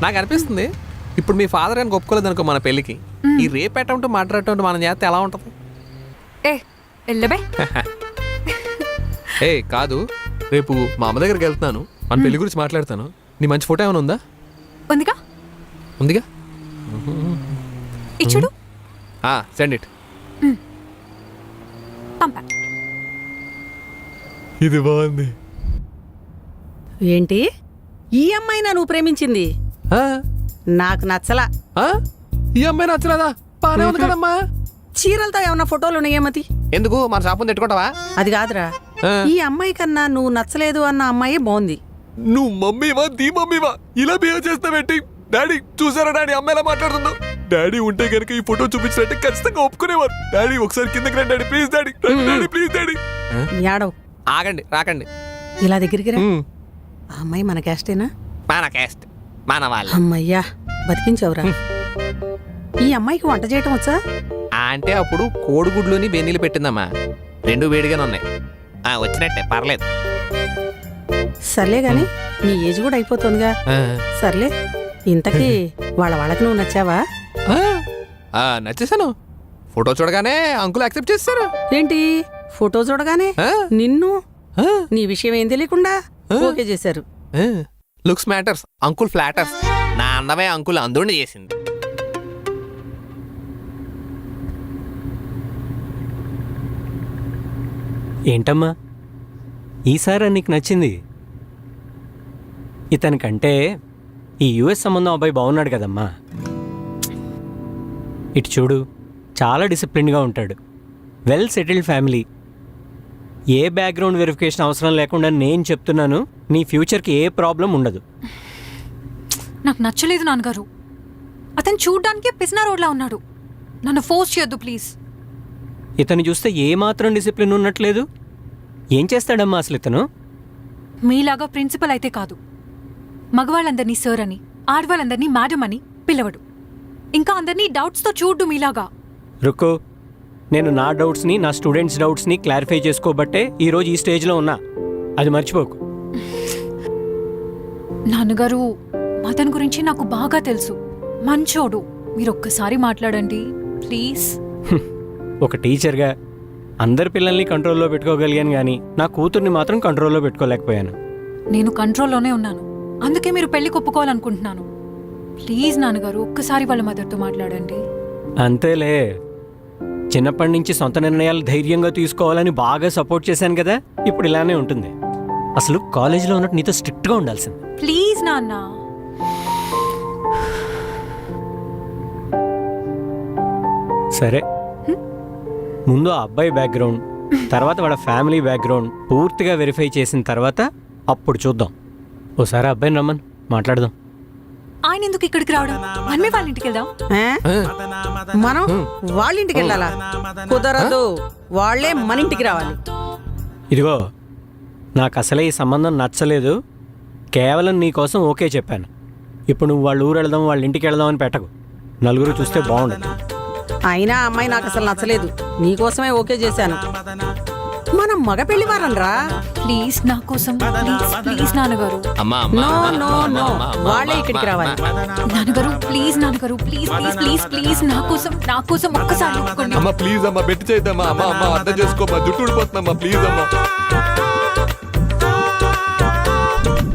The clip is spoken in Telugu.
నాకు అనిపిస్తుంది ఇప్పుడు మీ ఫాదర్ అని ఒప్పుకోలేదు అనుకో మన పెళ్ళికి, ఈ రేపు పెట్టమంటూ మాట్లాడటం మనం చేస్తే ఎలా ఉంటుంది? ఏ ఎల్లబే ఏ కాదు, రేపు మా అమ్మ దగ్గరికి వెళ్తున్నాను, మన పెళ్లి గురించి మాట్లాడతాను. నీ మంచి ఫోటో ఏమైనా ఉందా? ఉందిగా ఉందిగా, ఇచ్చుడు సెండ్ ఇట్. పంపా. ఇది బాగుంది. ఏంటి ఈ అమ్మాయినా నువ్వు ప్రేమించింది? నాకు నచ్చలా. ఈ అమ్మాయి నచ్చలేదా? బానే ఉంది కదమ్మా. చీరలతో ఏమన్నా ఫోటోలు ఉన్నాయేమతి? ఎందుకు మన షాపుని తిట్టుకుంటావా? అది కాదురా, ఈ అమ్మాయి కన్నా నువ్వు నచ్చలేదు అన్న అమ్మాయి బాగుంది. నువ్వు మమ్మీవా దీ మమ్మీవా ఇలా బిహేవ్ చేస్తావేంటి? డాడీ చూసారా డాడీ అమ్మాయి ఎలా మాట్లాడుతుందో? డాడీ ఉంటే కనుక ఈ ఫోటో చూపించినట్టే ఖచ్చితంగా ఒప్పుకునేవారు. డాడీ ఒకసారి కిందకి రండి daddy, please daddy, daddy please daddy. యాడవ్ ఆగండి, రాకండి. ఇలా దగ్గరికి రా. ఆ అమ్మాయి మన క్యాస్టేనా? మన క్యాస్ట్, మన వాళ్ళు. అమ్మయ్యా బతికించవురా. ఈ అమ్మాయికి వంట చేయటం వచ్చా? అంటే అప్పుడు కోడిగుడ్లోని వెన్నీళ్ళు పెట్టిందమ్మా, రెండు వేడిగానే ఉన్నాయి. వచ్చినట్టే, పర్లేదు. సర్లే గాని నీ ఏజ్ కూడా అయిపోతుందిగా. సర్లే, ఇంతకీ వాళ్ళకి నువ్వు నచ్చావా? నచ్చేసాను. ఫోటో చూడగానే అంకుల్ యాక్సెప్ట్ చేస్తారు. ఏంటి ఫోటో చూడగానే నిన్ను నీ విషయం ఏం తెలియకుండా ఓకే చేశారు? Looks matters, uncle flatters. నా అందమే అంకుల్ అందుండి చేసింది. ఏంటమ్మా ఈసారి నీకు నచ్చింది? ఇతనికంటే ఈ యుఎస్ సంబంధం అబ్బాయి బాగున్నాడు కదమ్మా. ఇటు చూడు, చాలా డిసిప్లిన్గా ఉంటాడు, వెల్ సెటిల్డ్ ఫ్యామిలీ. ఏ బ్యాక్గ్రౌండ్ వెరిఫికేషన్ అవసరం లేకుండా నేను చెప్తున్నాను, నీ ఫ్యూచర్కి ఏ ప్రాబ్లం ఉండదు. నాకు నచ్చలేదు నాన్నగారు. అతను చూడ్డానికి పిసినా రోడ్లా ఉన్నాడు. నన్ను ఫోర్స్ చేయొద్దు ప్లీజ్. ఇతను చూస్తే ఏమాత్రం డిసిప్లిన్ ఉన్నట్లేదు. ఏం చేస్తాడమ్మా అసలు ఇతను? మీలాగా ప్రిన్సిపల్ అయితే కాదు. మగవాళ్ళందరినీ సార్ అని, ఆడవాళ్ళందరినీ మేడం అని పిలవడు. ఇంకా అందరినీ డౌట్స్తో చూడ్డు మీలాగా. రుక్కో, నేను నా డౌట్స్ని, నా స్టూడెంట్స్ డౌట్స్ని క్లారిఫై చేసుకోబట్టే ఈరోజు ఈ స్టేజ్లో ఉన్నా. అది మర్చిపోకు. నాన్నగారు, మదన్ గురించి నాకు బాగా తెలుసు. మంచోడు. మీరు ఒక్కసారి మాట్లాడండి ప్లీజ్. ఒక టీచర్గా అందరి పిల్లల్ని కంట్రోల్లో పెట్టుకోగలిగాను, కానీ నా కూతుర్ని మాత్రం కంట్రోల్లో పెట్టుకోలేకపోయాను. నేను కంట్రోల్లోనే ఉన్నాను, అందుకే మీరు పెళ్లి ఒప్పుకోవాలనుకుంటున్నాను. ప్లీజ్ నాన్నగారు, ఒక్కసారి వాళ్ళ మదర్తో మాట్లాడండి. అంతేలే, చిన్నప్పటి నుంచి సొంత నిర్ణయాలు ధైర్యంగా తీసుకోవాలని బాగా సపోర్ట్ చేశాను కదా, ఇప్పుడు ఇలానే ఉంటుంది. అసలు కాలేజీలో ఉన్నట్టు నీతో స్ట్రిక్ట్గా ఉండాల్సింది. ప్లీజ్ నాన్న. సరే, ముందు ఆ అబ్బాయి బ్యాక్గ్రౌండ్, తర్వాత వాళ్ళ ఫ్యామిలీ బ్యాక్గ్రౌండ్ పూర్తిగా వెరిఫై చేసిన తర్వాత అప్పుడు చూద్దాం. ఓసారి అబ్బాయిని రమ్మని మాట్లాడదాం. ఆయన ఎందుకు ఇక్కడికి రావడం? మనమే వాళ్ళ ఇంటికి వెళ్దాం. మనం వాళ్ళ ఇంటికి వెళ్ళాలా? కుదరదు, వాళ్లే మన ఇంటికి రావాలి. ఇదిగో, నాకు అసలే ఈ సంబంధం నచ్చలేదు, కేవలం నీ కోసం ఓకే చెప్పాను. ఇప్పుడు నువ్వు వాళ్ళ ఊరు వెళదాం, వాళ్ళ ఇంటికి వెళదాం అని పెట్టకు, నలుగురు చూస్తే బాగుండదు. అయినా అమ్మాయి నాకు అసలు నచ్చలేదు, నీకోసమే ఓకే చేశాను. మనం మగ పెళ్లి వారనరా. ప్లీజ్ నా కోసం, ప్లీజ్ ప్లీజ్ నాన్నగారు. నో నో నో, వాళ్ళే ఇక్కడికి రావాలి. నాన్నగారు ప్లీజ్, నాన్నగారు ప్లీజ్ ప్లీజ్ ప్లీజ్ ప్లీజ్ నా కోసం ఒక్కసారి ఒప్పుకోండి. అమ్మా ప్లీజ్ అమ్మా, బెట్టి చేద్దామా? అమ్మా అమ్మా అర్థం చేసుకోమ్మా, జుట్టు ఊడిపోతుందమ్మా, ప్లీజ్ అమ్మా.